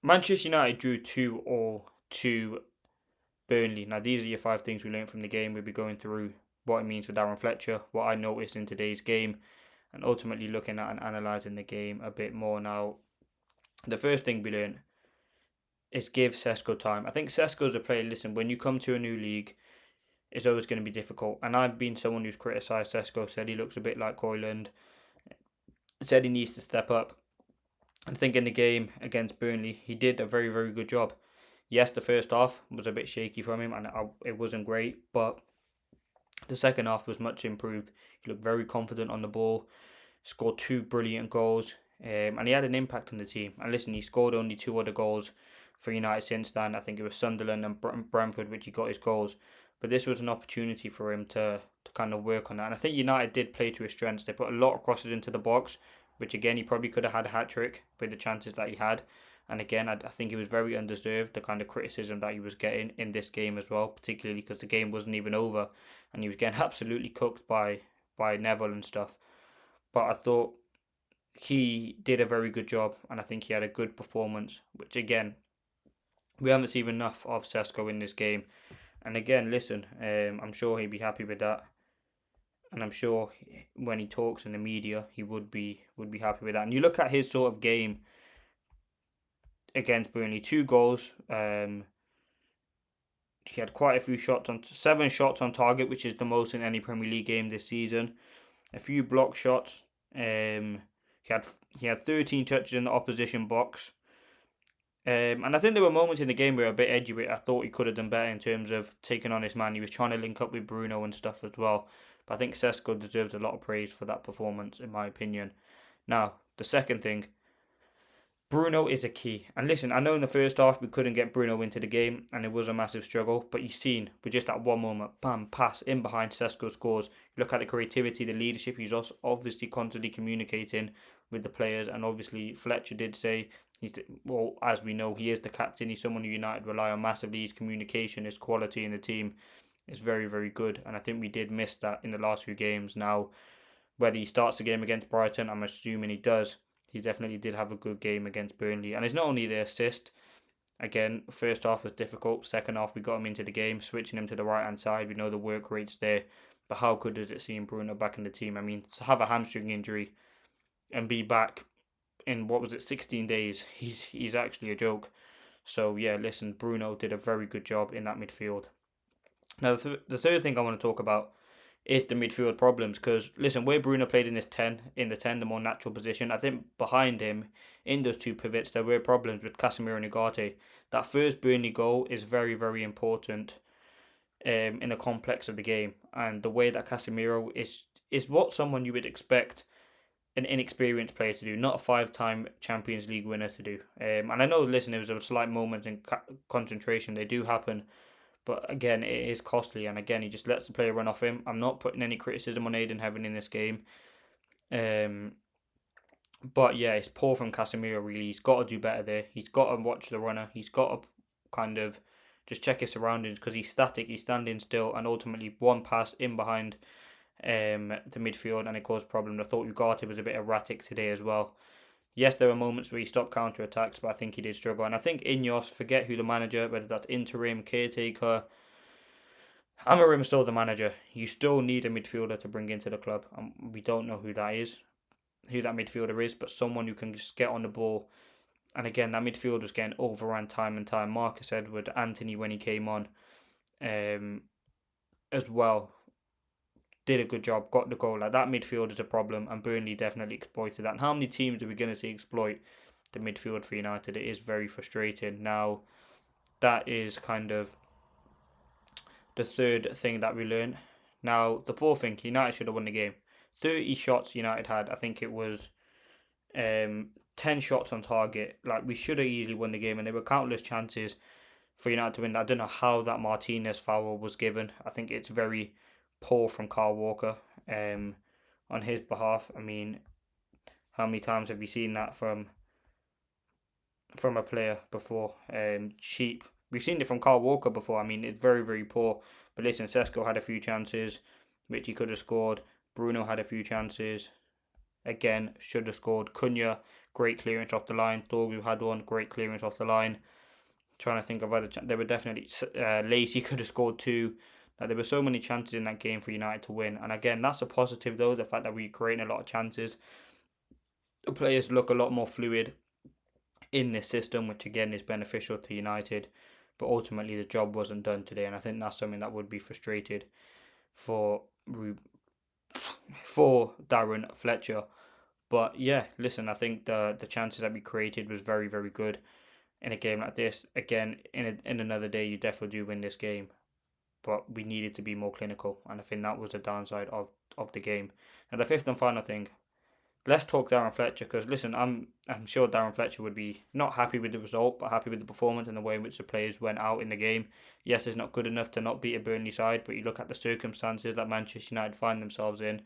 Manchester United drew 2-2 to Burnley. Now, these are your five things we learned from the game. We'll be going through what it means for Darren Fletcher, what I noticed in today's game, and ultimately looking at and analysing the game a bit more. Now, the first thing we learned is give SESKO time. I think SESKO's a player, listen, when you come to a new league, it's always going to be difficult. And I've been someone who's criticised SESKO, said he looks a bit like Hoyland, said he needs to step up. I think in the game against Burnley, he did a very, very good job. Yes, the first half was a bit shaky from him and it wasn't great, but the second half was much improved. He looked very confident on the ball, scored two brilliant goals, and he had an impact on the team. And listen, he scored only two other goals for United since then. I think it was Sunderland and Brentford, which he got his goals. But this was an opportunity for him to kind of work on that. And I think United did play to his strengths. They put a lot of crosses into the box, which again, he probably could have had a hat trick with the chances that he had. And again, I think he was very undeserved, the kind of criticism that he was getting in this game as well, particularly because the game wasn't even over and he was getting absolutely cooked by Neville and stuff. But I thought he did a very good job, and I think he had a good performance. Which again, we haven't seen enough of Sesko in this game. And again, listen, I'm sure he'd be happy with that, and I'm sure when he talks in the media, he would be happy with that. And you look at his sort of game against Burnley, two goals. He had quite a few shots on 7 shots on target, which is the most in any Premier League game this season. A few block shots. He had 13 touches in the opposition box. And I think there were moments in the game where a bit edgy. But I thought he could have done better in terms of taking on his man. He was trying to link up with Bruno and stuff as well. But I think Sesko deserves a lot of praise for that performance, in my opinion. Now, the second thing, Bruno is a key. And listen, I know in the first half we couldn't get Bruno into the game and it was a massive struggle, but you've seen with just that one moment, bam, pass in behind Sesko scores. You look at the creativity, the leadership, he's also obviously constantly communicating with the players, and obviously Fletcher did say well, as we know, he is the captain. He's someone who United rely on massively. His communication, his quality in the team is very, very good. And I think we did miss that in the last few games. Now, whether he starts the game against Brighton, I'm assuming he does. He definitely did have a good game against Burnley. And it's not only the assist. Again, first half was difficult. Second half, we got him into the game, switching him to the right hand side. We know the work rate's there. But how good is it seeing Bruno back in the team? I mean, to have a hamstring injury and be back in, what was it, 16 days, he's actually a joke. So, yeah, listen, Bruno did a very good job in that midfield. Now, the third thing I want to talk about is the midfield problems. Because listen, where Bruno played in this 10, in the 10, the more natural position, I think behind him in those two pivots there were problems with Casemiro and Ugarte. That first Burnley goal is very, very important in the complex of the game, and the way that Casemiro is what someone you would expect an inexperienced player to do, not a five-time Champions League winner to do. And I know, listen, there was a slight moment in concentration. They do happen, but again, it is costly, and again, he just lets the player run off him. I'm not putting any criticism on Aiden Heaven in this game. Um, but yeah, it's poor from Casemiro, really. He's got to do better there. He's got to watch the runner. He's got to kind of just check his surroundings because he's static, he's standing still, and ultimately one pass in behind the midfield and it caused problems. I thought Ugarte was a bit erratic today as well. Yes, there were moments where he stopped counter attacks, but I think he did struggle. And I think Ineos, forget who the manager, whether that's interim, caretaker, Amarim still the manager. You still need a midfielder to bring into the club. We don't know who that is, who that midfielder is, but someone who can just get on the ball. And again, that midfield was getting overrun time and time. Marcus Edward, Anthony when he came on, um, as well, did a good job, got the goal. Like that midfield is a problem, and Burnley definitely exploited that. And how many teams are we going to see exploit the midfield for United? It is very frustrating. Now, that is kind of the third thing that we learned. Now, the fourth thing, United should have won the game. 30 shots United had. I think it was 10 shots on target. Like, we should have easily won the game, and there were countless chances for United to win. I don't know how that Martinez foul was given. I think it's very poor from Carl Walker on his behalf. I mean, how many times have you seen that from a player before? Cheap. We've seen it from Carl Walker before. I mean, it's very, very poor. But listen, Sesko had a few chances which he could have scored. Bruno had a few chances. again, should have scored. Cunha, great clearance off the line. Dorgu had one, great clearance off the line. Trying to think of other there were definitely Lacey could have scored two. Now, there were so many chances in that game for United to win, and again, that's a positive though. The fact that we're creating a lot of chances, the players look a lot more fluid in this system, which again is beneficial to United. But ultimately, the job wasn't done today, and I think that's something that would be frustrated for for Darren Fletcher. But yeah, listen, I think the chances that we created was very, very good in a game like this. Again, in another day, you definitely do win this game, but we needed to be more clinical, and I think that was the downside of the game. Now, the fifth and final thing, let's talk Darren Fletcher, because listen, I'm sure Darren Fletcher would be not happy with the result, but happy with the performance and the way in which the players went out in the game. Yes, it's not good enough to not beat a Burnley side, but you look at the circumstances that Manchester United find themselves in.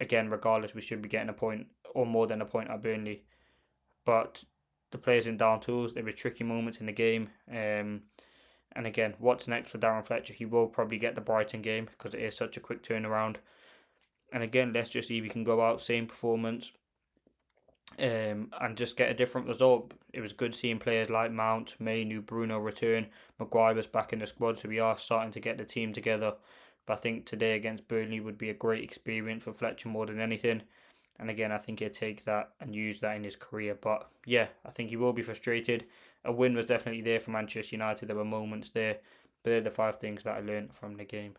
Again, regardless, we should be getting a point or more than a point at Burnley. But the players in down tools, there were tricky moments in the game. And again, what's next for Darren Fletcher? He will probably get the Brighton game because it is such a quick turnaround. And again, let's just see if he can go out, same performance, and just get a different result. It was good seeing players like Mount, Mainu, Bruno return. Maguire was back in the squad, so we are starting to get the team together. But I think today against Burnley would be a great experience for Fletcher more than anything. And again, I think he'll take that and use that in his career. But yeah, I think he will be frustrated. A win was definitely there for Manchester United. There were moments there. But they're the five things that I learned from the game.